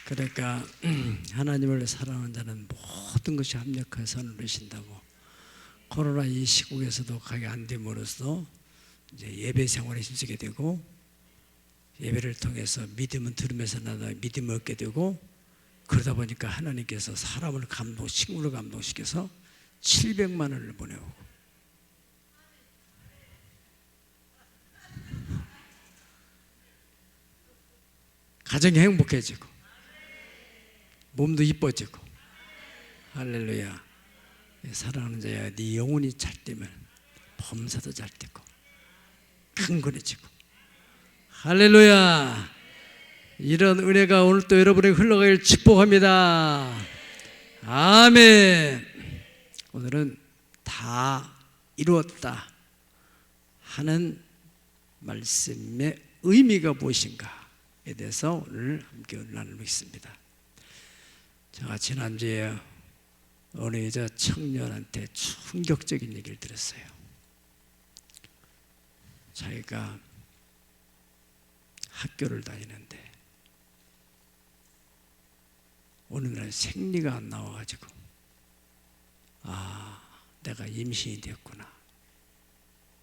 그러니까 하나님을 사랑하는 자는 모든 것이 합력하여 선을 이루신다고. 코로나 이 시국에서도 가게 안 됨으로써 이제 예배 생활에 힘쓰게 되고, 예배를 통해서 믿음은 들으면서 나다 믿음을 얻게 되고, 그러다 보니까 하나님께서 사람을 식물을 감동시켜서 700만 원을 보내오고, 가정이 행복해지고 몸도 이뻐지고. 할렐루야. 사랑하는 자야, 네 영혼이 잘 뛰면 범사도 잘 뛰고 강건해지고. 할렐루야. 이런 은혜가 오늘 또 여러분에게 흘러가길 축복합니다. 아멘. 오늘은 다 이루었다 하는 말씀의 의미가 무엇인가에 대해서 오늘 함께 나누고 있습니다. 제가 지난주에 어느 여자 청년한테 충격적인 얘기를 들었어요. 자기가 학교를 다니는데 어느 날 생리가 안 나와가지고, 내가 임신이 됐구나.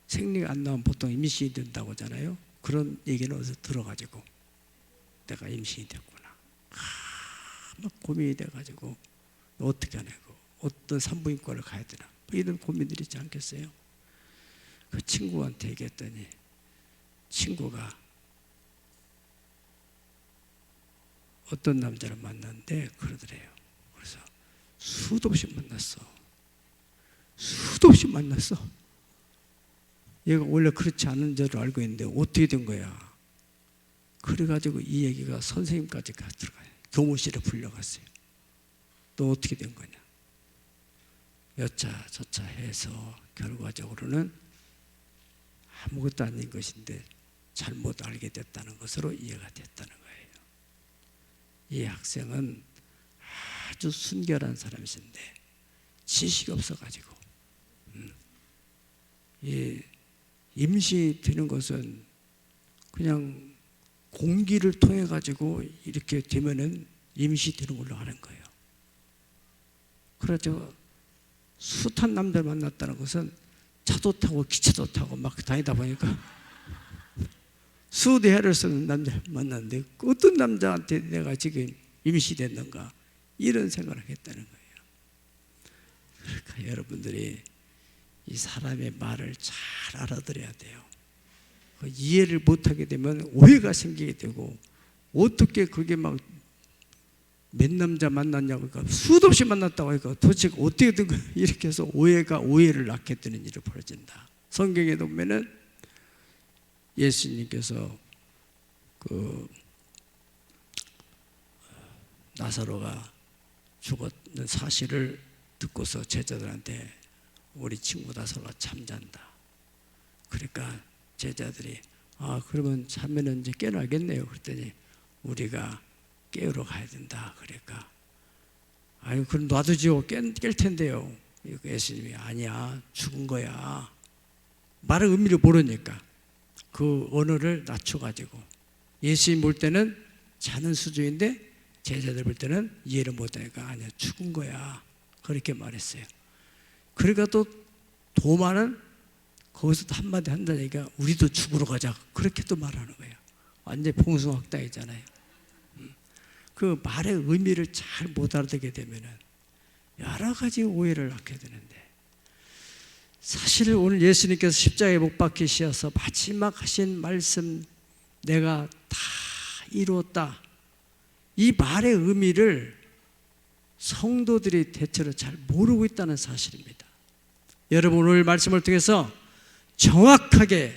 생리가 안 나오면 보통 임신이 된다고 하잖아요. 그런 얘기는 어디서 들어가지고 내가 임신이 됐구나. 막 고민이 돼가지고 어떻게 하냐고, 어떤 산부인과를 가야 되나, 이런 고민들이 있지 않겠어요? 그 친구한테 얘기했더니 친구가 어떤 남자를 만났는데 그러더래요. 그래서 수도 없이 만났어. 얘가 원래 그렇지 않은 줄 알고 있는데 어떻게 된 거야? 그래가지고 이 얘기가 선생님까지 들어가요. 교무실에 불려갔어요. 너 어떻게 된 거냐? 여차 저차 해서 결과적으로는 아무것도 아닌 것인데 잘못 알게 됐다는 것으로 이해가 됐다는 거예요. 이 학생은 아주 순결한 사람이신데 지식이 없어가지고, 이 임신이 되는 것은 그냥 공기를 통해 가지고 이렇게 되면은 임신되는 걸로 하는 거예요. 그래서 숱한 남자를 만났다는 것은 차도 타고 기차도 타고 막 다니다 보니까 수도 해를 쓰는 남자를 만났는데 어떤 남자한테 내가 지금 임신됐는가, 이런 생각을 했다는 거예요. 그러니까 여러분들이 이 사람의 말을 잘 알아들어야 돼요. 이해를 못하게 되면 오해가 생기게 되고, 어떻게 그게 막 몇 남자 만났냐고 그러니까 수도 없이 만났다고 하니까 도대체 어떻게 된 거야, 이렇게 해서 오해를 낳게 되는 일이 벌어진다. 성경에 보면은 예수님께서 그 나사로가 죽었는 사실을 듣고서 제자들한테 우리 친구 나사로가 잠잔다. 그러니까 제자들이 그러면 자면은 이제 깨어나겠네요. 그랬더니 우리가 깨우러 가야 된다. 그러니까 그럼 놔두지요. 깰 텐데요. 예수님이 아니야, 죽은 거야. 말의 의미를 모르니까 그 언어를 낮춰가지고, 예수님 볼 때는 자는 수준인데 제자들 볼 때는 이해를 못하니까 아니야, 죽은 거야. 그렇게 말했어요. 그러니까 또 도마는 거기서 또 한마디 한다니까 우리도 죽으러 가자. 그렇게 또 말하는 거예요. 완전히 봉숭아학당이잖아요. 그 말의 의미를 잘 못 알아듣게 되면은 여러 가지 오해를 낳게 되는데, 사실 오늘 예수님께서 십자가에 못 박히셔서 마지막 하신 말씀, 내가 다 이루었다, 이 말의 의미를 성도들이 대체로 잘 모르고 있다는 사실입니다. 여러분, 오늘 말씀을 통해서 정확하게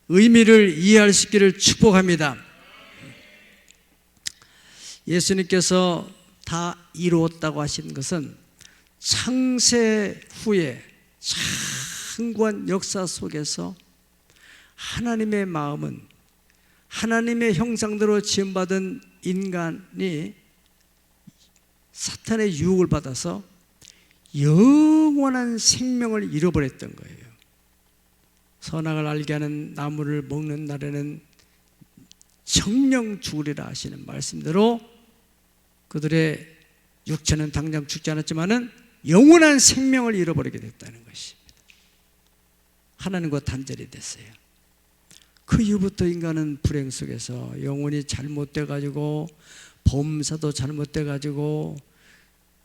의미를 이해할 수 있기를 축복합니다. 예수님께서 다 이루었다고 하신 것은 창세 후에 장구한 역사 속에서 하나님의 마음은 하나님의 형상대로 지음받은 인간이 사탄의 유혹을 받아서 영원한 생명을 잃어버렸던 거예요. 선악을 알게 하는 나무를 먹는 날에는 정령 죽으리라 하시는 말씀대로 그들의 육체는 당장 죽지 않았지만은 영원한 생명을 잃어버리게 됐다는 것입니다. 하나님과 단절이 됐어요. 그 이후부터 인간은 불행 속에서 영혼이 잘못돼 가지고 범사도 잘못돼 가지고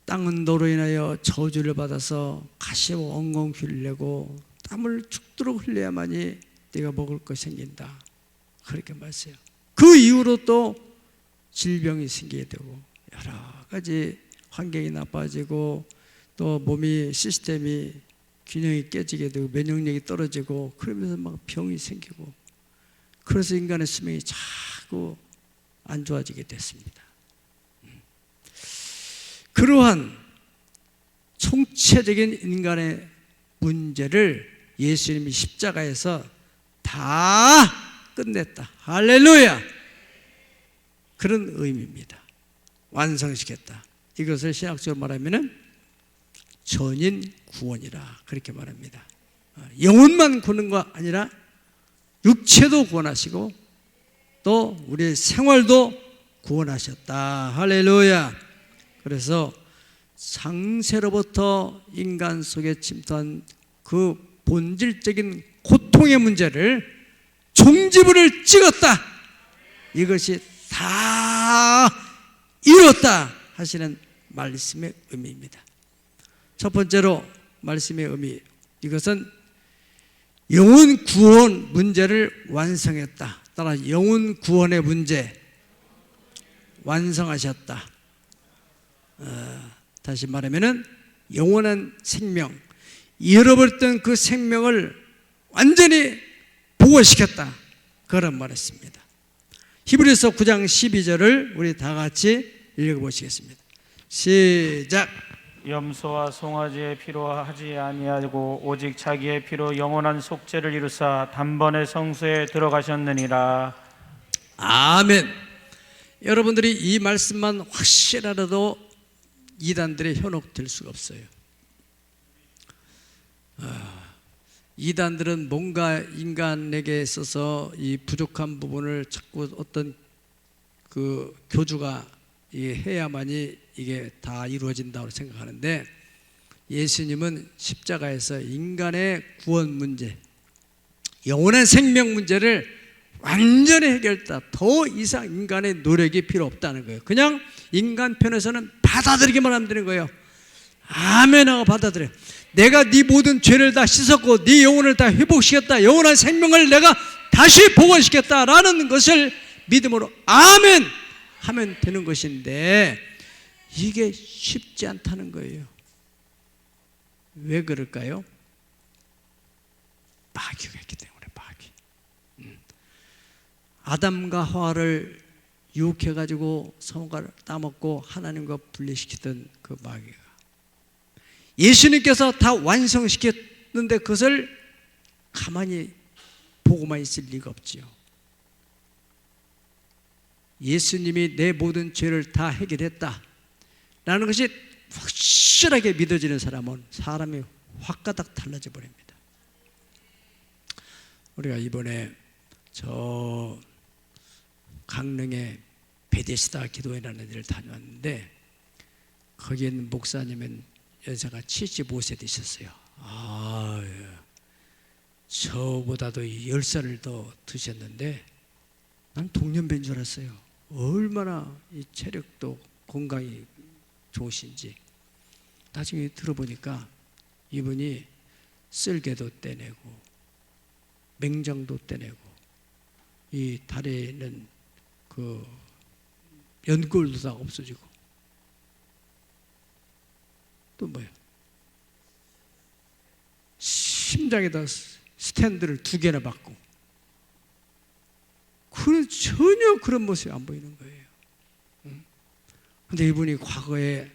땅은 너로 인하여 저주를 받아서 가시와 엉엉 흘리고 땀을 죽도록 흘려야만이 네가 먹을 것이 생긴다, 그렇게 말했어요. 그 이후로 또 질병이 생기게 되고 여러 가지 환경이 나빠지고 또 몸이 시스템이 균형이 깨지게 되고 면역력이 떨어지고 그러면서 막 병이 생기고, 그래서 인간의 수명이 자꾸 안 좋아지게 됐습니다. 그러한 총체적인 인간의 문제를 예수님이 십자가에서 다 끝냈다. 할렐루야! 그런 의미입니다. 완성시켰다. 이것을 신학적으로 말하면 전인 구원이라 그렇게 말합니다. 영혼만 구하는 거 아니라 육체도 구원하시고 또 우리의 생활도 구원하셨다. 할렐루야! 그래서 상세로부터 인간 속에 침투한 그 본질적인 고통의 문제를 종지부를 찍었다. 이것이 다 이뤘다 하시는 말씀의 의미입니다. 첫 번째로 말씀의 의미, 이것은 영혼 구원 문제를 완성했다. 따라 영혼 구원의 문제 완성하셨다. 다시 말하면 영원한 생명, 잃어버렸던 그 생명을 완전히 복원시켰다, 그런 말했습니다. 히브리서 9장 12절을 우리 다 같이 읽어보시겠습니다. 시작. 염소와 송아지의 피로 하지 아니하고 오직 자기의 피로 영원한 속죄를 이루사 단번에 성소에 들어가셨느니라. 아멘. 여러분들이 이 말씀만 확실하라도 이단들의 현혹될 수가 없어요. 이단들은 뭔가 인간에게 있어서 이 부족한 부분을 자꾸 어떤 그 교주가 해야만이 이게 다 이루어진다고 생각하는데, 예수님은 십자가에서 인간의 구원 문제, 영원한 생명 문제를 완전히 해결했다. 더 이상 인간의 노력이 필요 없다는 거예요. 그냥 인간 편에서는 받아들이기만 하면 되는 거예요. 아멘 하고 받아들여. 내가 네 모든 죄를 다 씻었고 네 영혼을 다 회복시켰다, 영원한 생명을 내가 다시 복원시켰다라는 것을 믿음으로 아멘 하면 되는 것인데, 이게 쉽지 않다는 거예요. 왜 그럴까요? 마귀가 있기 때문에. 마귀. 아담과 하와를 유혹해가지고 선악과를 따먹고 하나님과 분리시키던 그 마귀가, 예수님께서 다 완성시켰는데 그것을 가만히 보고만 있을 리가 없지요. 예수님이 내 모든 죄를 다 해결했다 라는 것이 확실하게 믿어지는 사람은 사람이 확가닥 달라져 버립니다. 우리가 이번에 저 강릉에 베데스다 기도회라는 데를 다녀왔는데, 거기에 있는 목사님은 연세가 75세 되셨어요. 저보다도 10살을 더 드셨는데 난 동년배인 줄 알았어요. 얼마나 이 체력도 건강이 좋으신지. 나중에 들어보니까 이분이 쓸개도 떼내고 맹장도 떼내고 이 다리에는 그 연골도 다 없어지고 또 뭐예요? 심장에다 스탠드를 2개나 받고, 전혀 그런 모습이 안 보이는 거예요. 근데 이분이 과거에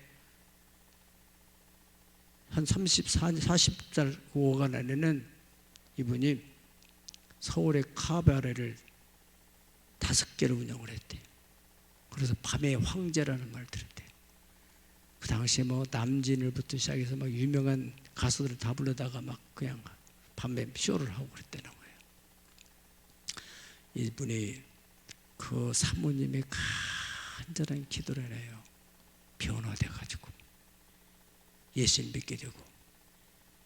한 40살 5가 나에는 이분이 서울의 카바레를 5개를 운영을 했대요. 그래서 밤의 황제라는 말을 들었대요. 그 당시에 뭐 남진을부터 시작해서 막 유명한 가수들을 다 불러다가 막 그냥 밤에 쇼를 하고 그랬다는 거예요. 이분이 그 사모님이 간절한 기도를 해요. 변화돼 가지고 예수님 믿게 되고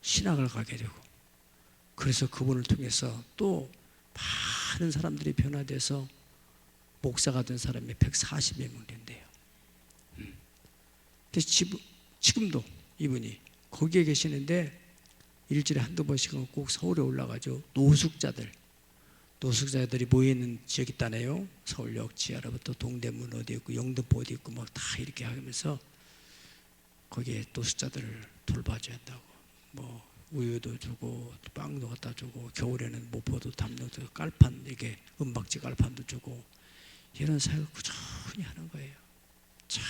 신학을 가게 되고, 그래서 그분을 통해서 또 많은 사람들이 변화돼서 목사가 된 사람이 140명 된대요. 그래서 지금도 이분이 거기에 계시는데 일주일에 한두 번씩은 꼭 서울에 올라가죠. 노숙자들이 모여있는 지역이 있다네요. 서울역 지하로부터 동대문 어디 있고 영등포 어디 있고 막 다 이렇게 하면서 거기에 노숙자들을 돌봐줘야 한다고. 뭐 우유도 주고 빵도 갖다 주고, 겨울에는 모포도 담요도 깔판, 이게 은박지 깔판도 주고, 이런 사역을 꾸준히 하는 거예요. 참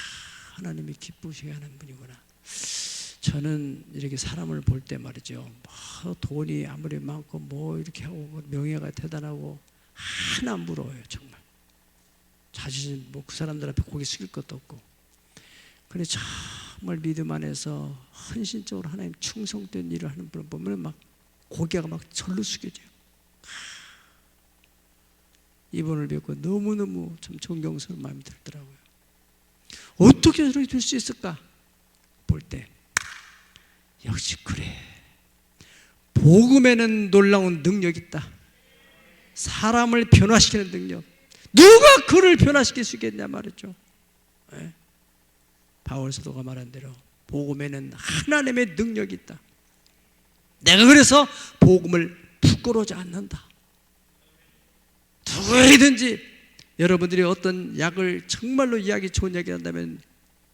하나님이 기쁘시게 하는 분이구나. 저는 이렇게 사람을 볼 때 말이죠, 뭐 돈이 아무리 많고 뭐 이렇게 하고 명예가 대단하고 하나 안 부러워요. 정말 자신 뭐 그 사람들 앞에 고개 숙일 것도 없고, 근데 정말 믿음 안에서 헌신적으로 하나님 충성된 일을 하는 분을 보면 막 고개가 막 절로 숙여져요. 이분을 뵙고 너무너무 좀 존경스러운 마음이 들더라고요. 어떻게 저렇게 될 수 있을까 볼 때, 역시 그래, 복음에는 놀라운 능력이 있다. 사람을 변화시키는 능력. 누가 그를 변화시킬 수 있겠냐 말이죠. 네? 바울 사도가 말한 대로 복음에는 하나님의 능력이 있다. 내가 그래서 복음을 부끄러워하지 않는다. 누구이든지 여러분들이 어떤 약을 정말로 이약이 좋은 약이 한다면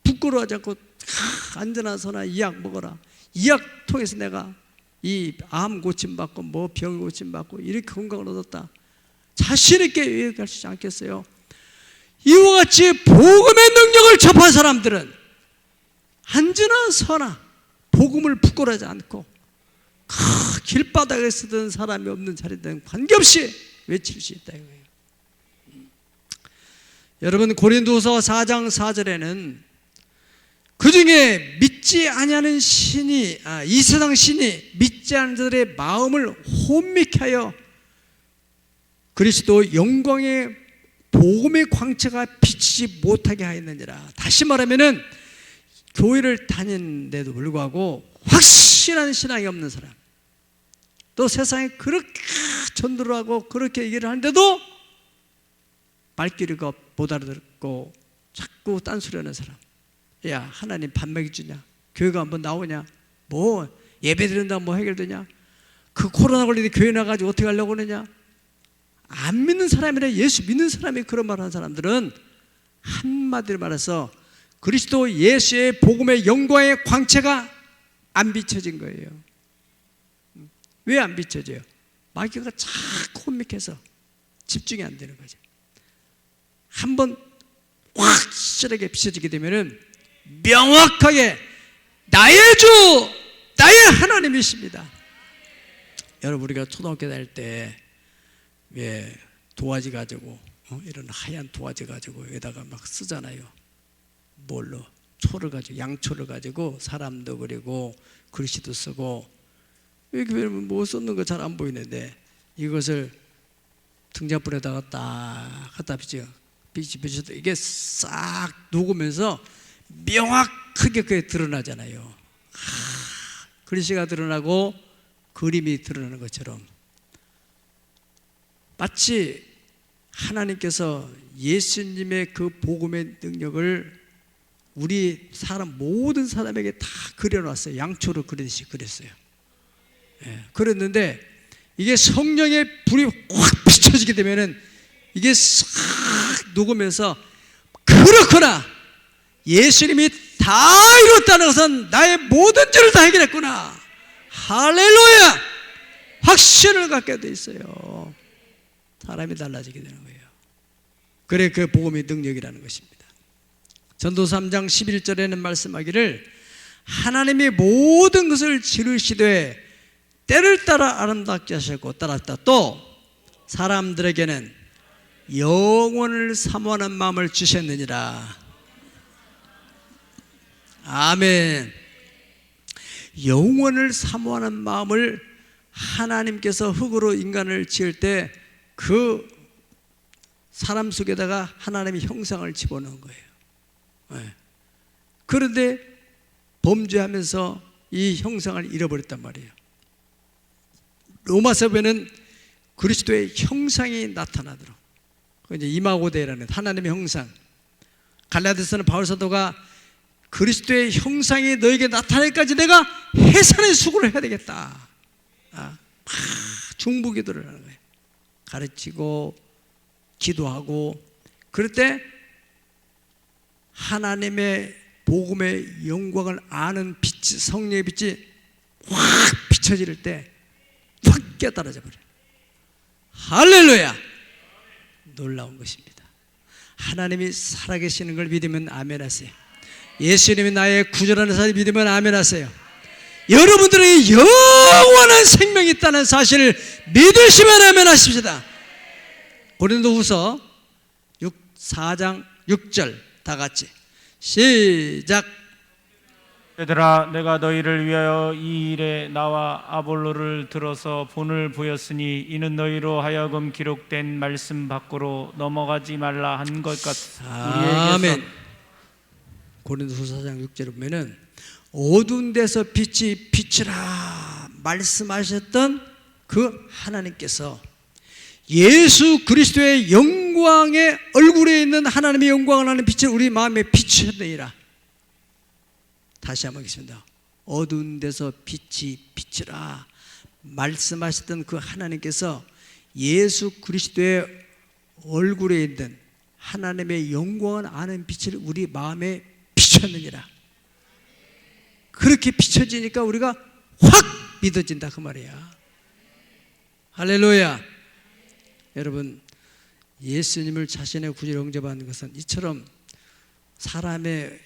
부끄러워하지 않고 안전한 선한 이 약 먹어라. 이 약 통해서 내가 이 암 고침받고 뭐 병 고침받고 이렇게 건강을 얻었다. 자신 있게 얘기할 수 있지 않겠어요? 이와 같이 복음의 능력을 접한 사람들은 안전한 선한 복음을 부끄러워하지 않고 길바닥에 쓰던 사람이 없는 자리든 관계없이 외칠 수 있다 이거예요. 여러분, 고린도서 4장 4절에는 그 중에 믿지 아니하는 신이 이 세상 신이 믿지 않는 자들의 마음을 혼미케 하여 그리스도 영광의 복음의 광채가 비치지 못하게 하였느니라. 다시 말하면은 교회를 다니는데도 불구하고 확실한 신앙이 없는 사람, 또 세상에 그렇게 전도를 하고 그렇게 얘기를 하는데도 말귀가 못 알아듣고 자꾸 딴소리하는 사람. 야, 하나님 밥 먹여주냐? 교회가 한번 나오냐? 뭐 예배 드린다고 뭐 해결되냐? 그 코로나 걸리는데 교회 나가지고 어떻게 하려고 그러냐? 안 믿는 사람이나 예수 믿는 사람이 그런 말 하는 사람들은 한마디로 말해서 그리스도 예수의 복음의 영광의 광채가 안 비춰진 거예요. 왜 안 비춰져요? 마귀가 자꾸 혼미해서 집중이 안 되는 거죠. 한번 확실하게 비춰지게 되면은 명확하게 나의 주, 나의 하나님이십니다. 여러분, 우리가 초등학교 다닐 때 왜 도화지 가지고 이런 하얀 도화지 가지고 여기다가 막 쓰잖아요. 뭘로? 초를 가지고, 양초를 가지고 사람도 그리고 글씨도 쓰고, 이렇게 보면 뭐 썼는 거 잘 안 보이는데 이것을 등잔불에다가 딱 갖다 비춰도 이게 싹 녹으면서 명확하게 그게 드러나잖아요. 글씨가 드러나고 그림이 드러나는 것처럼 마치 하나님께서 예수님의 그 복음의 능력을 우리 사람 모든 사람에게 다 그려놨어요. 양초로 그리듯이 그렸어요. 그랬는데 이게 성령의 불이 확 비춰지게 되면은 이게 싹 녹으면서, 그렇구나, 예수님이 다 이뤘다는 것은 나의 모든 죄를 다 해결했구나, 할렐루야, 확신을 갖게 돼 있어요. 사람이 달라지게 되는 거예요. 그래, 그 복음의 능력이라는 것입니다. 전도서 3장 11절에는 말씀하기를 하나님이 모든 것을 지으시되 때를 따라 아름답게 하셨고 따랐다. 또 사람들에게는 영원을 사모하는 마음을 주셨느니라. 아멘. 영원을 사모하는 마음을 하나님께서 흙으로 인간을 지을 때 그 사람 속에다가 하나님의 형상을 집어넣은 거예요. 네. 그런데 범죄하면서 이 형상을 잃어버렸단 말이에요. 로마서 보면 그리스도의 형상이 나타나도록, 이제 이마고데라는 하나님의 형상, 갈라디아서는 바울 사도가 그리스도의 형상이 너에게 나타날까지 내가 해산의 수고를 해야 되겠다. 중보기도를 하는 거예요. 가르치고 기도하고, 그럴 때 하나님의 복음의 영광을 아는 빛이, 성령의 빛이 확 비춰질 때 확 깨달아져 버려요. 할렐루야! 놀라운 것입니다. 하나님이 살아계시는 걸 믿으면 아멘 하세요. 예수님이 나의 구주라는 사실을 믿으면 아멘 하세요. 여러분들에게 영원한 생명이 있다는 사실을 믿으시면 아멘 하십시다. 고린도후서 4장 6절 다 같이 시작. 얘들아, 내가 너희를 위하여 이 일에 나와 아볼로를 들어서 본을 보였으니 이는 너희로 하여금 기록된 말씀 밖으로 넘어가지 말라 한 것 같아. 아멘. 고린도후서 4장 6절에 보면은 어두운 데서 빛이 비치라 말씀하셨던 그 하나님께서 예수 그리스도의 영광의 얼굴에 있는 하나님의 영광을 하는 빛을 우리 마음에 비추셨느니라. 다시 한번 하겠습니다. 어두운 데서 빛이 비치라 말씀하셨던 그 하나님께서 예수 그리스도의 얼굴에 있는 하나님의 영광을 아는 빛을 우리 마음에 비추었느니라. 그렇게 비춰지니까 우리가 확 믿어진다 그 말이야. 할렐루야. 여러분, 예수님을 자신의 구주로 영접하는 것은 이처럼 사람의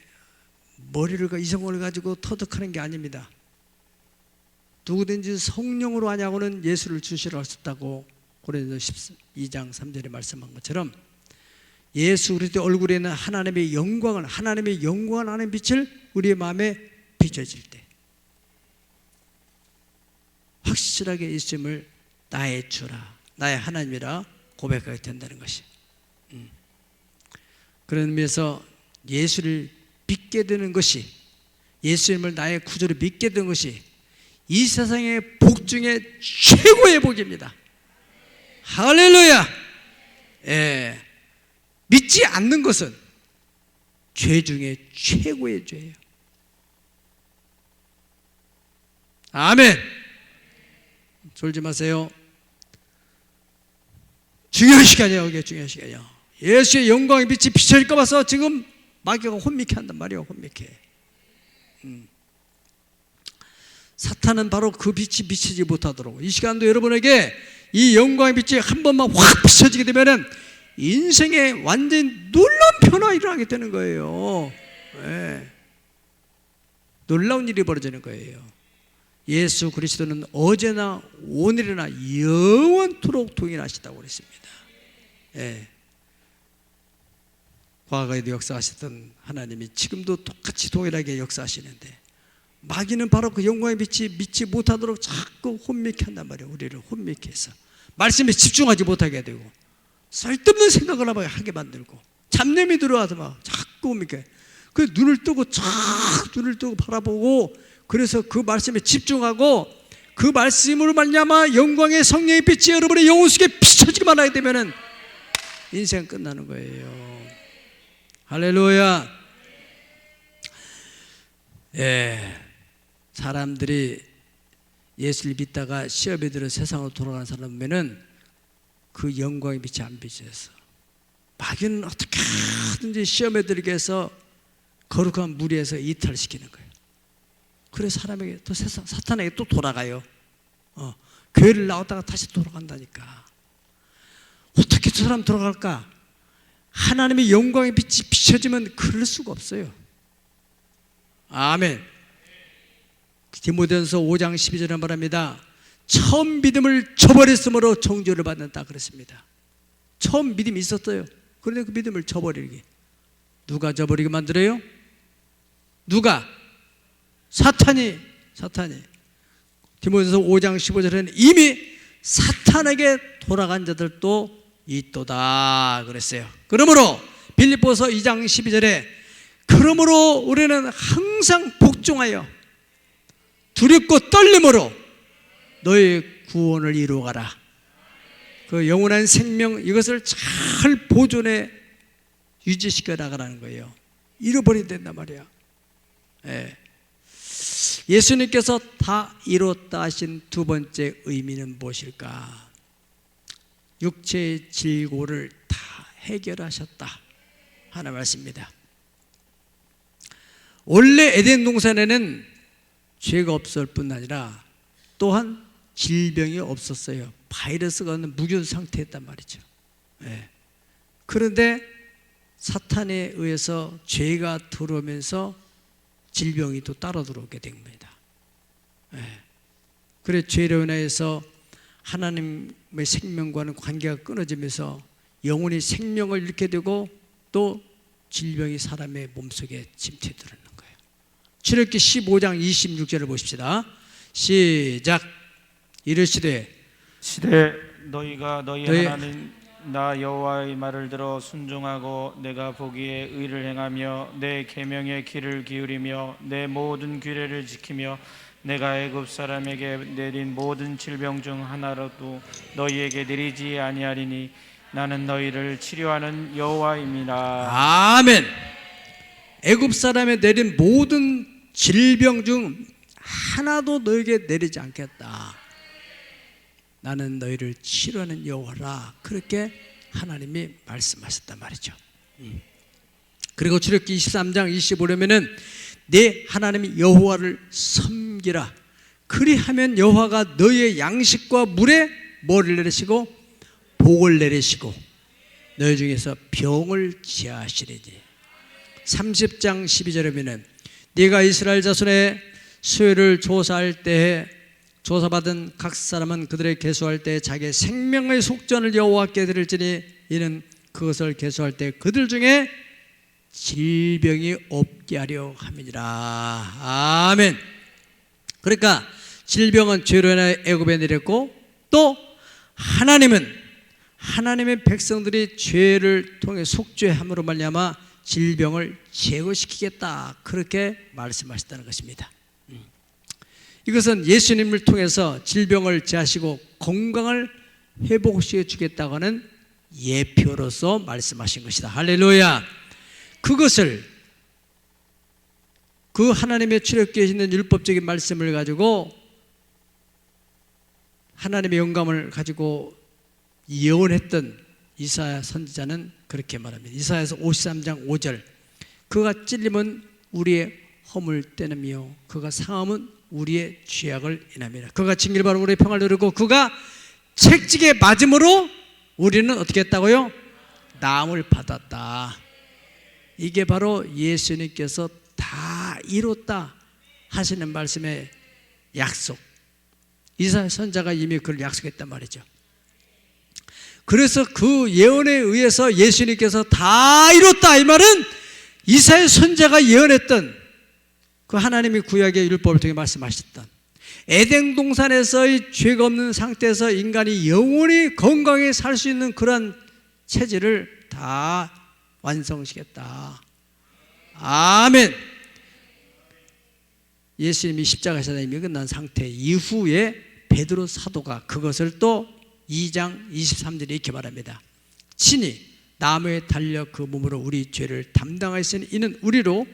머리를 이성을 가지고 터득하는 게 아닙니다. 누구든지 성령으로 하냐고는 예수를 주시러 할 수 없다고 고린도서 12장 3절에 말씀한 것처럼 예수 그리스도 얼굴에 있는 하나님의 영광을 아는 빛을 우리의 마음에 비춰질 때 확실하게 예수님을 나의 주라, 나의 하나님이라 고백하게 된다는 것이. 그런 의미에서 예수를 믿게 되는 것이, 예수님을 나의 구주로 믿게 되는 것이 이 세상의 복 중에 최고의 복입니다. 할렐루야. 예. 믿지 않는 것은 죄 중에 최고의 죄예요. 아멘. 졸지 마세요. 중요한 시간이에요. 이게 중요한 시간이에요. 예수의 영광의 빛이 비춰질까 봐서 지금 마귀가 혼미케 한단 말이에요. 혼미케. 사탄은 바로 그 빛이 비치지 못하도록, 이 시간도 여러분에게 이 영광의 빛이 한 번만 확 비춰지게 되면은 인생에 완전 놀라운 변화가 일어나게 되는 거예요. 네. 놀라운 일이 벌어지는 거예요. 예수 그리스도는 어제나 오늘이나 영원토록 동일하시다고 그랬습니다. 네. 과거에도 역사하셨던 하나님이 지금도 똑같이 동일하게 역사하시는데 마귀는 바로 그 영광의 빛이 믿지 못하도록 자꾸 혼미케 한단 말이에요. 우리를 혼미케 해서 말씀에 집중하지 못하게 되고 쓸데없는 생각을 하게 만들고 잡념이 들어와서 막 자꾸 혼미케, 그 눈을 뜨고 바라보고, 그래서 그 말씀에 집중하고 그 말씀으로 말미암아 영광의 성령의 빛이 여러분의 영혼 속에 비춰지기만 하게 되면은 인생 끝나는 거예요. 할렐루야. 예, 사람들이 예수를 믿다가 시험에 들어 세상으로 돌아가는 사람 보면은 그 영광의 빛이 안 비쳐서 마귀는 어떻게 하든지 시험에 들게 해서 거룩한 무리에서 이탈시키는 거예요. 그래서 사람에게 또 세상 사탄에게 또 돌아가요. 교회를 나왔다가 다시 돌아간다니까. 어떻게 저 사람 돌아갈까? 하나님의 영광의 빛이 비춰지면 그럴 수가 없어요. 아멘. 디모데전서 5장 12절에 말합니다. 처음 믿음을 저버렸으므로 정죄를 받는다 그랬습니다. 처음 믿음이 있었어요. 그런데 그 믿음을 저버리게. 누가 저버리게 만들어요? 누가? 사탄이. 디모데전서 5장 15절에는 이미 사탄에게 돌아간 자들도 있도다 그랬어요. 그러므로 빌립보서 2장 12절에 그러므로 우리는 항상 복종하여 두렵고 떨림으로 너의 구원을 이루어가라. 그 영원한 생명 이것을 잘 보존해 유지시켜 나가라는 거예요. 잃어버리면 된단 말이야. 예. 예수님께서 다 이뤘다 하신 두 번째 의미는 무엇일까? 육체의 질고를 다 해결하셨다 하는 말씀입니다. 원래 에덴 동산에는 죄가 없을 뿐 아니라 또한 질병이 없었어요. 바이러스가 없는 무균 상태였단 말이죠. 예. 그런데 사탄에 의해서 죄가 들어오면서 질병이 또 따라 들어오게 된 겁니다. 예. 그래 죄로 인해서 하나님의 생명과는 관계가 끊어지면서 영혼이 생명을 잃게 되고 또 질병이 사람의 몸속에 침투해들어오는 거예요. 출애굽기 15장 26절을 보십시다. 시작. 이르시되 시대 너희가 너희 하나님 나 여호와의 말을 들어 순종하고 내가 보기에 의를 행하며 내 계명의 귀를 기울이며 내 모든 규례를 지키며 내가 애굽 사람에게 내린 모든 질병 중 하나라도 너희에게 내리지 아니하리니 나는 너희를 치료하는 여호와임이라. 아멘. 애굽 사람에 내린 모든 질병 중 하나도 너에게 내리지 않겠다. 나는 너희를 치료하는 여호와라. 그렇게 하나님이 말씀하셨단 말이죠. 그리고 출애굽기 23장 25절에는 내 하나님 여호와를 섬기라. 그리하면 여호와가 너희의 양식과 물에 뭐를 내리시고 복을 내리시고 너희 중에서 병을 제하시리니. 30장 12절에 보면 네가 이스라엘 자손의 수요를 조사할 때에 조사받은 각 사람은 그들의 계수할 때 자기의 생명의 속전을 여호와께 드릴지니 이는 그것을 계수할 때 그들 중에 질병이 없게 하려 함이니라. 아멘. 그러니까 질병은 죄로 인하여 애굽에 내렸고 또 하나님은 하나님의 백성들이 죄를 통해 속죄함으로 말미암아 질병을 제거시키겠다. 그렇게 말씀하셨다는 것입니다. 이것은 예수님을 통해서 질병을 제하시고 건강을 회복시켜 주겠다고 하는 예표로서 말씀하신 것이다. 할렐루야. 그것을 그 하나님의 출애굽기에 있는 율법적인 말씀을 가지고 하나님의 영감을 가지고 예언했던 이사야 선지자는 그렇게 말합니다. 이사야서 53장 5절 그가 찔림은 우리의 허물 때문이요 그가 상함은 우리의 죄악을 인함이라. 그가 징계를 받아 우리의 평화를 누리고 그가 채찍에 맞음으로 우리는 어떻게 했다고요? 나음을 받았다. 이게 바로 예수님께서 다 이뤘다 하시는 말씀의 약속. 이사야 선지자가 이미 그걸 약속했단 말이죠. 그래서 그 예언에 의해서 예수님께서 다 이뤘다 이 말은 이사야 선지자가 예언했던 그 하나님이 구약의 율법을 통해 말씀하셨던 에덴 동산에서의 죄가 없는 상태에서 인간이 영원히 건강히 살 수 있는 그런 체질을 다 완성시켰다. 아멘. 예수님이 십자가에서 이미 끝난 상태 이후에 베드로 사도가 그것을 또 2장 23절에 이렇게 말합니다. 친히 나무에 달려 그 몸으로 우리 죄를 담당하였으니 이는 우리로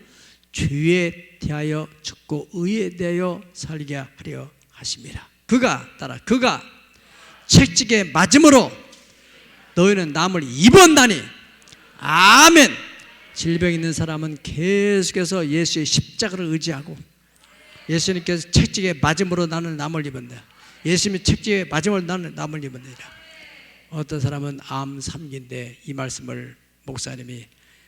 죄에 대하여 죽고 의에 대하여 살게 하려 하심이라. 그가 채찍에 맞음으로 너희는 남을 입었나니. 아멘. 질병 있는 사람은 계속해서 예수의 십자가를 의지하고 예수님께서 채찍에 맞음으로 나는 남을 입었다. 예수님이 채찍에 맞음으로 나는 남을 입었느니라. 어떤 사람은 암 3기인데 이 말씀을 목사님이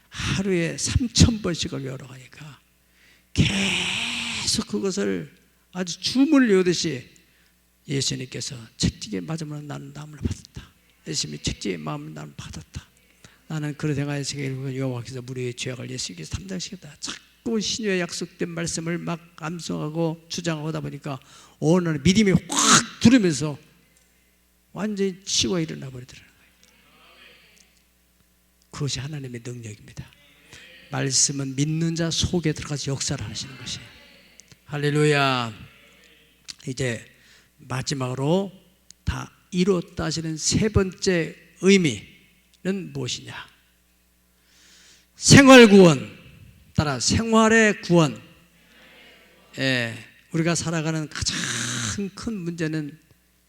하루에 3,000번씩을 열어가니까 계속 그것을 아주 주문을 외우듯이 예수님께서 책찍에 맞으면 나는 남을 받았다. 예수님이 책찍에 마음을 나는 받았다. 나는 그를 행하여 여호와께서 우리의 죄악을 예수님께서 담당시켰다. 자꾸 신유에 약속된 말씀을 막 암송하고 주장하다 보니까 어느 날 믿음이 확 들으면서 완전히 치고 일어나 버리더라고요. 그것이 하나님의 능력입니다. 말씀은 믿는 자 속에 들어가서 역사를 하시는 것이에요. 할렐루야. 이제 마지막으로 다 이뤘다 하시는 세 번째 의미는 무엇이냐? 생활구원, 따라 생활의 구원. 우리가 살아가는 가장 큰 문제는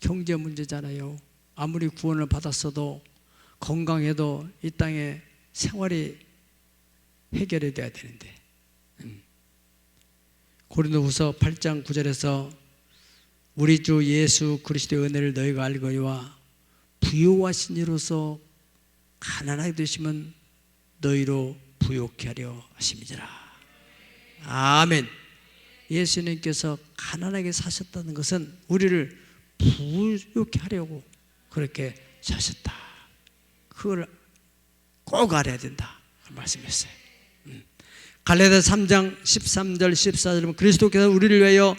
경제 문제잖아요. 아무리 구원을 받았어도 건강해도 이 땅에 생활이 해결이 돼야 되는데, 고린도후서 8장 9절에서 우리 주 예수 그리스도의 은혜를 너희가 알거니와 부요하신 이로서 가난하게 되시면 너희로 부요케 하려 하심이니라. 아멘. 예수님께서 가난하게 사셨다는 것은 우리를 부요케 하려고 그렇게 사셨다. 그걸 꼭 알아야 된다 말씀했어요. 갈라디아서 3장 13절 14절에 보면 그리스도께서 우리를 위하여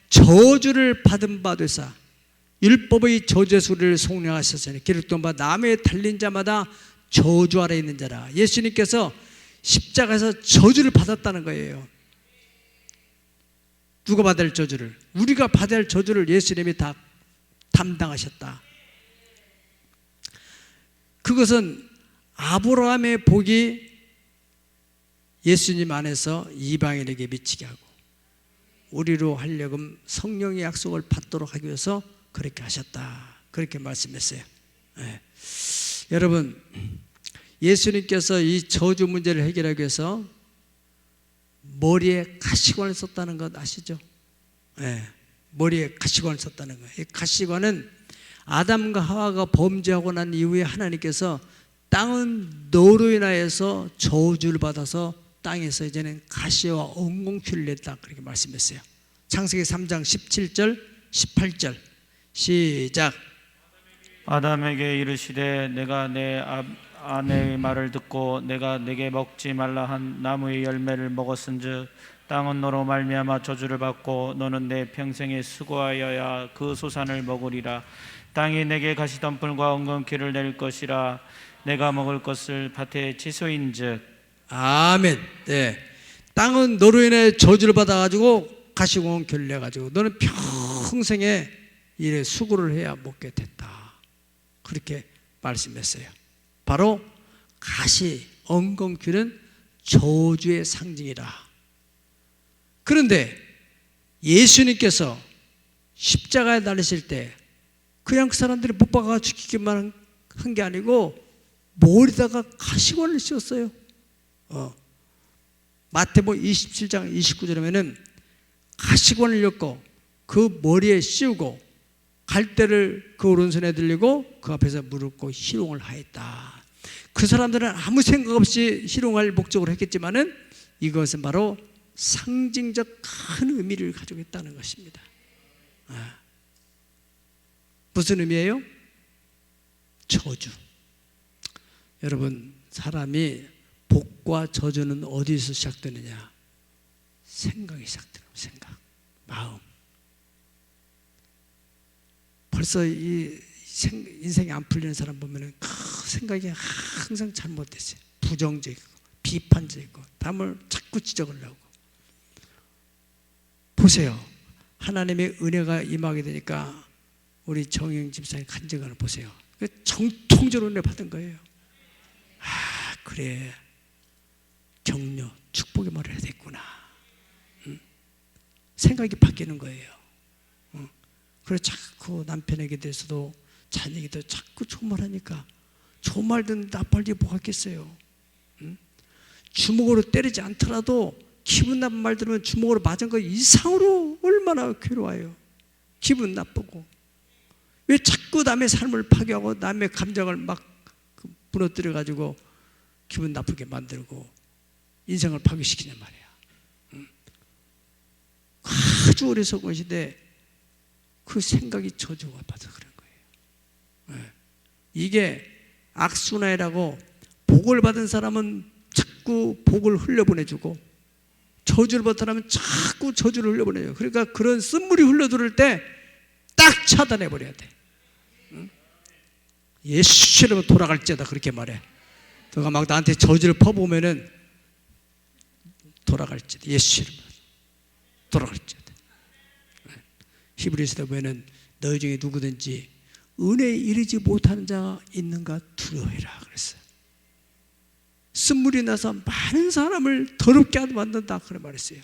저주를 받은 바 되사 율법의 저주에서 우리를 속량하셨으니 기록된 바 남의 달린 자마다 저주 아래 있는 자라. 예수님께서 십자가에서 저주를 받았다는 거예요. 누가 받아야 할 저주를? 우리가 받아야 할 저주를 예수님이 다 담당하셨다. 그것은 아브라함의 복이 예수님 안에서 이방인에게 미치게 하고 우리로 하려금 성령의 약속을 받도록 하기 위해서 그렇게 하셨다. 그렇게 말씀했어요. 여러분, 예수님께서 이 저주 문제를 해결하기 위해서 머리에 가시관을 썼다는 것 아시죠? 머리에 가시관을 썼다는 거예요. 이 가시관은 아담과 하와가 범죄하고 난 이후에 하나님께서 땅은 너로 인하여서 저주를 받아서 땅에서 이제는 가시와 엉겅퀴를 냈다 그렇게 말씀했어요. 창세기 3장 17절 18절 시작. 아담에게 이르시되 내가 내 아내의 말을 듣고 내가 내게 먹지 말라 한 나무의 열매를 먹었은즉 땅은 너로 말미암아 저주를 받고 너는 내 평생에 수고하여야 그 소산을 먹으리라. 땅이 내게 가시덤불과 엉겅퀴를 낼 것이라. 내가 먹을 것을 밭의 채소인즉. 아멘. 네. 땅은 너로 인해 저주를 받아가지고 가시공을 내가지고 너는 평생에 이래 수고를 해야 먹게 됐다. 그렇게 말씀했어요. 바로 가시, 엉겅퀴는 저주의 상징이라. 그런데 예수님께서 십자가에 달리실 때 그냥 그 사람들이 못 박아 죽이기만 한 게 아니고 머리다가 가시관을 씌웠어요. 마태복음 27장 29절에 보면은 가시관을 엮고 그 머리에 씌우고 갈대를 그 오른손에 들리고 그 앞에서 무릎 꿇고 희롱을 하였다. 그 사람들은 아무 생각 없이 희롱할 목적으로 했겠지만은 이것은 바로 상징적 큰 의미를 가지고 있다는 것입니다. 무슨 의미예요? 저주. 여러분, 사람이 복과 저주는 어디서 시작되느냐? 생각이 시작되는 거예요. 생각, 마음. 벌써 이 인생이 안 풀리는 사람 보면은 생각이 항상 잘못됐어요. 부정적이고 비판적이고 남을 자꾸 지적을 하고. 보세요. 하나님의 은혜가 임하게 되니까 우리 정영 집사님 간증을 보세요. 정통적으로 은혜 받은 거예요. 그래, 격려, 축복의 말을 해야 됐구나. 생각이 바뀌는 거예요. 그래서 자꾸 남편에게 대해서도 자녀에게 대해서 자꾸 좋은 말 하니까 좋은 말든 나팔지 뭐 하겠어요. 주먹으로 때리지 않더라도 기분 나쁜 말 들으면 주먹으로 맞은 거 이상으로 얼마나 괴로워요. 기분 나쁘고. 왜 자꾸 남의 삶을 파괴하고 남의 감정을 막 무너뜨려 가지고 기분 나쁘게 만들고 인생을 파괴시키냔 말이야. 아주 어리석은 시대에 그 생각이 저주가 받아서 그런 거예요. 이게 악순환이라고 복을 받은 사람은 자꾸 복을 흘려보내주고 저주를 받은 사람은 자꾸 저주를 흘려보내요. 그러니까 그런 쓴물이 흘러들을 때 딱 차단해버려야 돼. 예수처럼 돌아갈지어다 그렇게 말해. 누가 막 나한테 저주를 퍼보면은 돌아갈지도, 예수 이름으로 돌아갈지도. 히브리서에 보면은 너희 중에 누구든지 은혜에 이르지 못하는 자가 있는가 두려워해라 그랬어요. 쓴물이 나서 많은 사람을 더럽게 하게 만든다 그런 말했어요.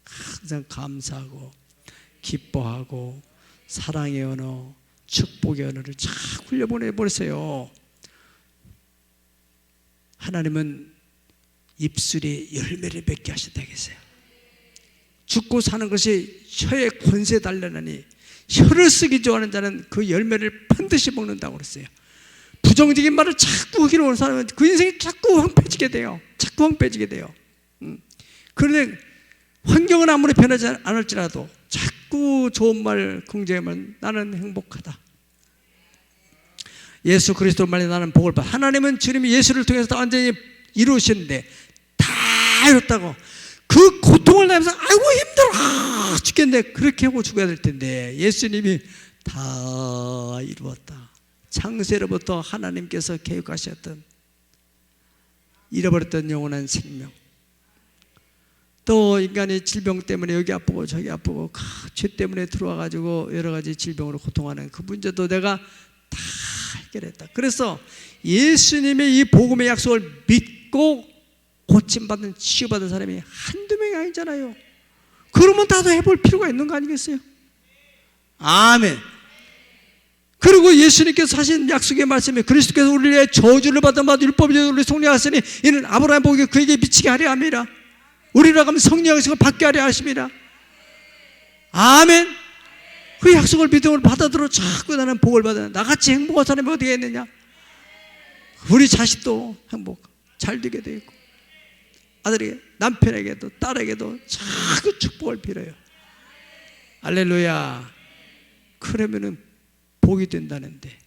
항상 감사하고 기뻐하고 사랑의 언어, 축복의 언어를 잘 흘려보내버렸어요. 하나님은 입술에 열매를 맺게 하신다 했어요. 죽고 사는 것이 혀의 권세에 달려나니 혀를 쓰기 좋아하는 자는 그 열매를 반드시 먹는다고 그랬어요. 부정적인 말을 자꾸 하기로 하는 사람은 그 인생이 자꾸 황폐해지게 돼요. 자꾸 황폐해지게 돼요. 그런데 환경은 아무리 변하지 않을지라도 자꾸 좋은 말, 긍정의 말, 나는 행복하다. 예수 그리스도 말에 나는 복을 받아. 하나님은 주님이 예수를 통해서 완전히 이루셨는데 다 이뤘다고 그 고통을 나면서 아이고 힘들어 죽겠네 그렇게 하고 죽어야 될 텐데 예수님이 다 이루었다. 창세로부터 하나님께서 계획하셨던 잃어버렸던 영원한 생명, 또 인간의 질병 때문에 여기 아프고 저기 아프고 죄 때문에 들어와가지고 여러 가지 질병으로 고통하는 그 문제도 내가 다 해결했다. 그래서 예수님의 이 복음의 약속을 믿고 고침받은 치유받은 사람이 한두 명이 아니잖아요. 그러면 나도 해볼 필요가 있는 거 아니겠어요? 아멘. 그리고 예수님께서 하신 약속의 말씀에 그리스도께서 우리의 저주를 받은 바 율법을 우리 속량하시니 이는 아브라함 복이 그에게 미치게 하려 함이라. 우리라고 하면 성령 약속을 받게 하려 하십니다. 아멘. 그 약속을 믿음으로 받아들여 자꾸 나는 복을 받아. 나같이 행복한 사람이 어디가 있느냐? 우리 자식도 행복 잘 되게 되어 있고 아들에게 남편에게도 딸에게도 자꾸 축복을 빌어요. 할렐루야. 그러면은 복이 된다는데.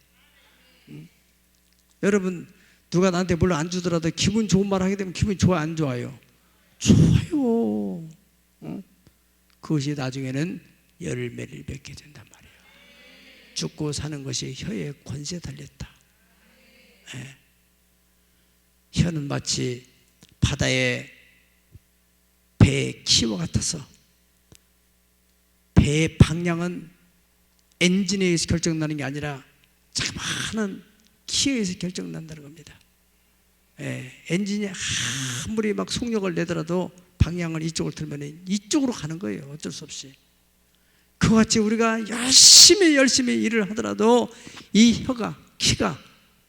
여러분 누가 나한테 뭘 안 주더라도 기분 좋은 말 하게 되면 기분이 좋아요 안 좋아요? 좋아요. 그것이 나중에는 열매를 맺게 된단 말이에요. 죽고 사는 것이 혀의 권세에 달렸다. 네. 혀는 마치 바다의 배의 키와 같아서 배의 방향은 엔진에 의해서 결정나는 게 아니라 자그마한 키에 의해서 결정난다는 겁니다. 엔진이 아무리 막 속력을 내더라도 방향을 이쪽으로 틀면 이쪽으로 가는 거예요. 어쩔 수 없이. 그와 같이 우리가 열심히 일을 하더라도 이 혀가 키가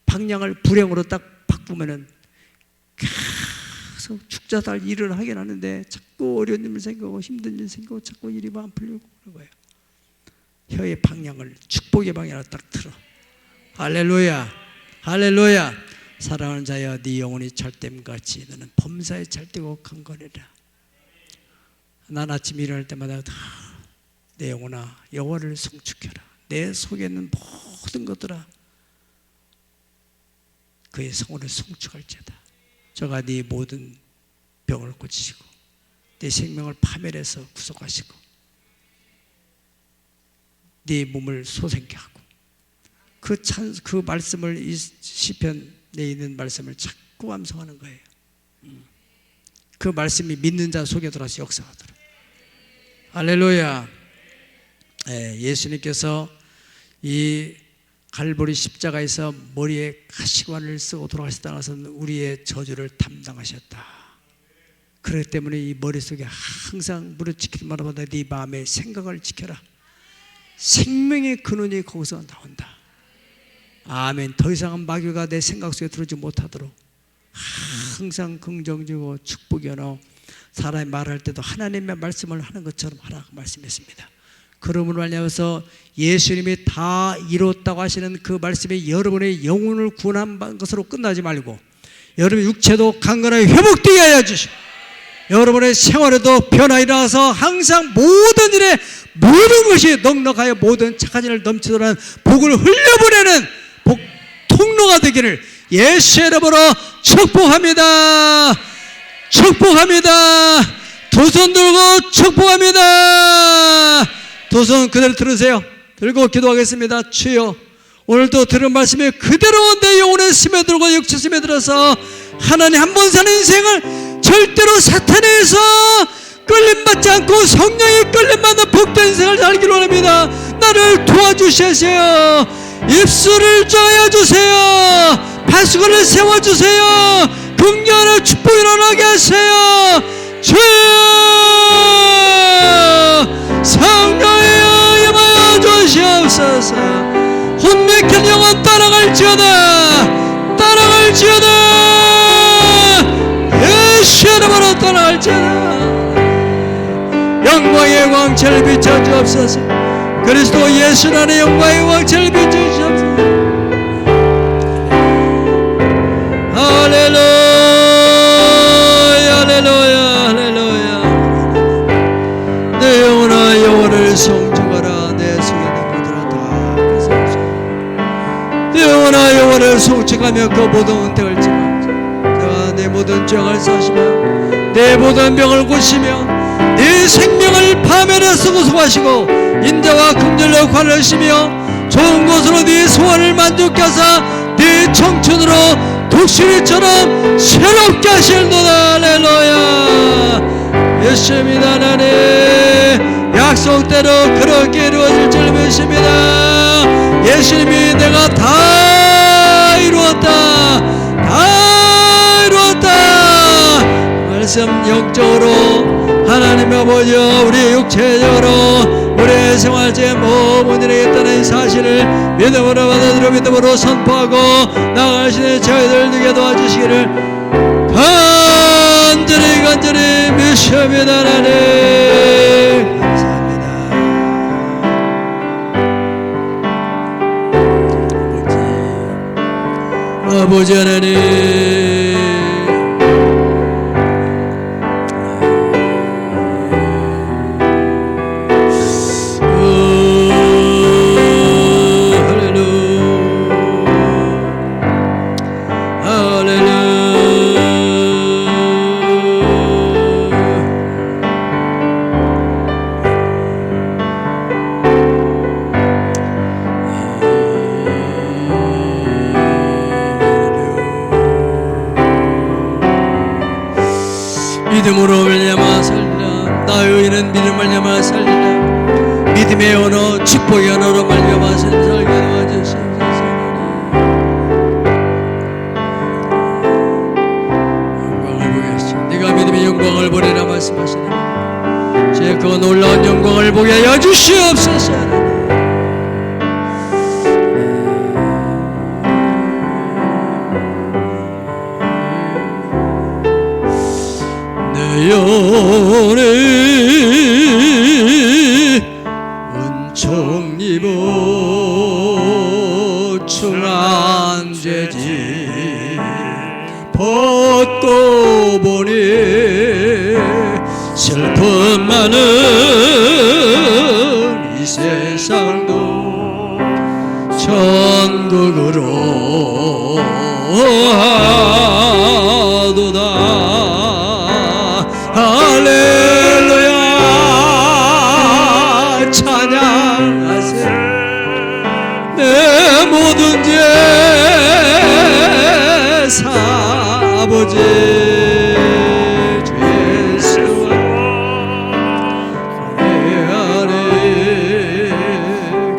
방향을 불행으로 딱 바꾸면은 계속 죽자달 일을 하긴 하는데 자꾸 어려운 일 생기고 힘든 일 생기고 자꾸 일이 안 풀리고 그런 거예요. 혀의 방향을 축복의 방향으로 딱 틀어. 할렐루야. 할렐루야. 사랑하는 자여 네 영혼이 찰됨같이 너는 범사에 찰되고 강건해라. 난 아침 일어날 때마다 내 영혼아 여호와를 송축해라. 내 속에 있는 모든 것들아 그의 성원을 송축할지어다. 저가 네 모든 병을 고치시고 네 생명을 파멸해서 구속하시고 네 몸을 소생케 하고 그 말씀을 이 시편에 있는 말씀을 자꾸 암송하는 거예요. 그 말씀이 믿는 자 속에 들어와서 역사하더라. 할렐루야. 예수님께서 이 갈보리 십자가에서 머리에 가시관을 쓰고 돌아가셨다는 것은 우리의 저주를 담당하셨다. 그렇기 때문에 이 머릿속에 항상 무릎 지킬 말마다 네 마음의 생각을 지켜라. 생명의 근원이 거기서 나온다. 아멘. 더 이상은 마귀가 내 생각 속에 들어오지 못하도록 항상 긍정적이고 축복이 언어, 사람이 말할 때도 하나님의 말씀을 하는 것처럼 하라고 말씀했습니다. 그러므로 말미암아서 예수님이 다 이뤘다고 하시는 그 말씀이 여러분의 영혼을 구원한 것으로 끝나지 말고 여러분의 육체도 강건하게 회복되게 하여 주시고 여러분의 생활에도 변화 일어나서 항상 모든 일에 모든 것이 넉넉하여 모든 착한 일을 넘치도록 하는 복을 흘려보내는 복 통로가 되기를 예수의 이름으로 축복합니다. 축복합니다. 두 손 들고 축복합니다. 두 손 그대로 들으세요. 들고 기도하겠습니다. 주여 오늘도 들은 말씀에 그대로 내 영혼에 스며들고 육체 스며들어서 하나님 한 번 사는 인생을 절대로 사탄에서 끌림받지 않고 성령의 끌림받는 복된 인생을 살기로 합니다. 나를 도와주셔서요, 입술을 쪼여 주세요, 파수꾼을 세워주세요, 긍휼의 축복이 일어나게 하세요. 주여, 성령이여 임하여 주시옵소서. 혼맥한 영혼 따라갈지어다, 따라갈지어다, 예수의 이름으로 따라갈지어다. 영광의 광채를 비춰주옵소서. 그리스도 예수 안에 영광의 광채를 비춰주옵소서. 할렐루야, 할렐루야, 할렐루야. 내 영혼아 여호와를 송축하라. 내 속에 있는 것들아 다 끄소서. 내 영혼아 여호와를 송축하며 그 모든 은택을 지마. 내가 내 모든 죄악을 사시며 내 모든 병을 고치며 네 생명을 파멸해서 구속하시고 인자와 긍휼로 관하시며 좋은 것으로 네 소원을 만족케 하사 네 청춘으로 독수리처럼 새롭게 하실도다. 할렐루야. 예수입니다. 하나님 약속대로 그렇게 이루어질 줄 믿습니다. 예수님이 내가 다 이루었다, 다 이루었다 말씀 영적으로 하나님의 아버지여 우리의 육체적으로 우리의 생활제 모든 일에 있다는 이 사실을 믿음으로 받아들여 믿음으로 선포하고 나아가시는 저희들 되게 도와주시기를 간절히 미시옵니다. 하나님 감사합니다. 아버지 하나님 믿음으로 말미암아 살리라. 나의 의인은 믿음 말미암아 살리라. 믿음의 언어 축복의 언어로 말미암아 살게 도와주시옵소서. 영광을 보겠소. 네가 믿음의 영광을 보리라 말씀하시니 제 그 놀라운 영광을 보게 하여 주시옵소서. 영혼에 은총 입어 충한 죄짐 벗고 보니 슬픔 많은 이 세상도 천국으로 하도다. 할렐루야 찬양하세. 내 모든 죄 사아버지 죄수와 내 안에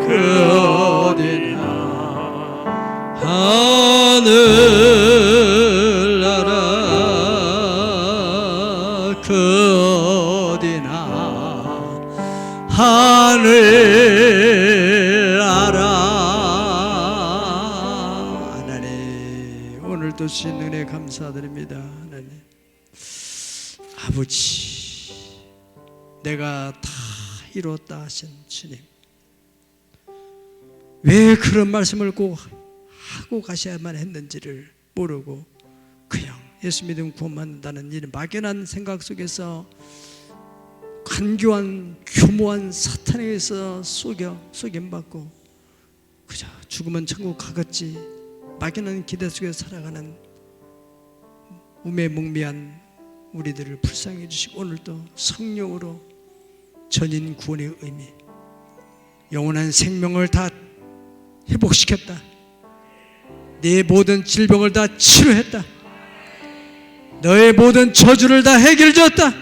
그 어디나 하늘나라 그 어디나 하늘나라. 하나님 오늘도 주신 은혜 감사드립니다. 하나님 아버지 내가 다 이뤘다 하신 주님, 왜 그런 말씀을 꼭 하고 가셔야만 했는지를 모르고 그냥 예수 믿음 구원받는다는 이 막연한 생각 속에서 간교한 교모한 사탄에 의해서 속임받고 그저 죽으면 천국 가겠지 막연한 기대 속에 살아가는 우매묵미한 우리들을 불쌍히 해주시고 오늘도 성령으로 전인 구원의 의미, 영원한 생명을 다 회복시켰다. 네 모든 질병을 다 치료했다. 너의 모든 저주를 다 해결되었다.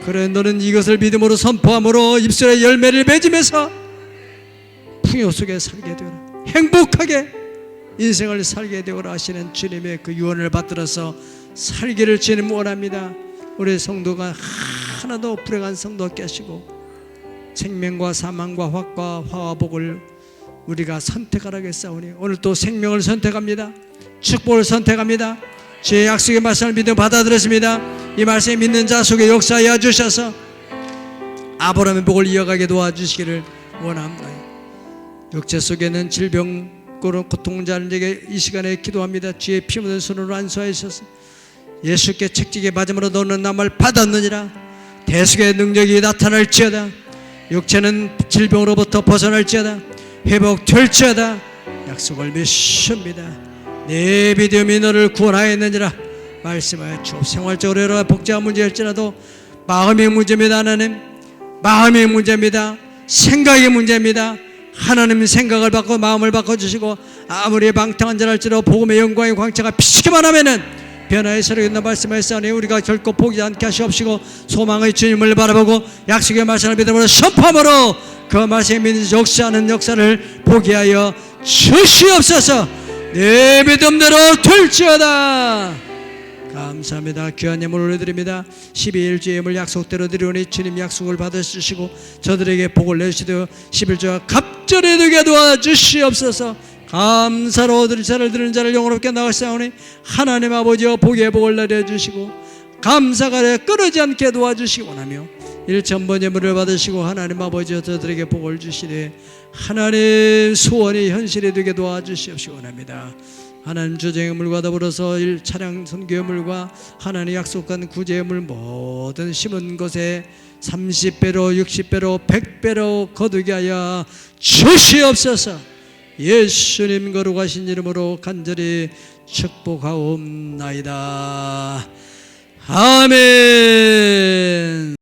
그래, 너는 이것을 믿음으로 선포함으로 입술에 열매를 맺으면서 풍요 속에 살게 되어라. 행복하게 인생을 살게 되어라 하시는 주님의 그 유언을 받들어서 살기를 주님 원합니다. 우리 성도가 하나도 불행한 성도 없게 하시고 생명과 사망과 화과 화와 복을 우리가 선택하라겠사오니 오늘 또 생명을 선택합니다. 축복을 선택합니다. 주의 약속의 말씀을 믿어 받아들였습니다. 이 말씀을 믿는 자 속에 역사하여 주셔서 아브라함의 복을 이어가게 도와주시기를 원합니다. 육체 속에는 질병으로 고통자는 자에게 이 시간에 기도합니다. 주의 피 묻은 손으로 안수하여 주셔서 예수께 책찍에 맞음으로 너는 남을 받았느니라. 대속의 능력이 나타날지어다. 육체는 질병으로부터 벗어날지어다. 회복될지어다. 약속을 믿습니다. 내 믿음이 너를 구원하였느니라 말씀하여 주옵. 생활적으로 여러 복잡한 문제일지라도 마음의 문제입니다. 하나님, 마음의 문제입니다. 생각의 문제입니다. 하나님 생각을 바꿔 마음을 바꿔주시고 아무리 방탕한 자라 할지라도 복음의 영광의 광채가 비치기만 하면은 변화의 새로 있는 말씀하셨으니 우리가 결코 포기하지 않게 하시옵시고 소망의 주님을 바라보고 약속의 말씀을 믿음으로 선포함으로 그 말씀에 믿는 역사하는 역사를 보게 하여 주시옵소서. 내 믿음대로 될지어다. 감사합니다. 귀한 예물 올려드립니다. 12일 예물 약속대로 드리오니 주님 약속을 받아주시고 저들에게 복을 내주시되 11조가 갑절이 되게 도와주시옵소서. 감사로 드릴 자를 드리는 자를 영원롭게 나가시오니 하나님 아버지여 복의 복을 내려주시고 감사가 끊어지 않게 도와주시기 원하며 1,000번 예물을 받으시고 하나님 아버지여 저들에게 복을 주시되 하나님 소원이 현실이 되게 도와주시옵시기 원합니다. 하나님 주제물과 더불어서 차량 선교물과 하나님 약속한 구제물 모든 심은 것에 30배로 60배로 100배로 거두게 하여 주시옵소서. 예수님 거룩하신 이름으로 간절히 축복하옵나이다. 아멘.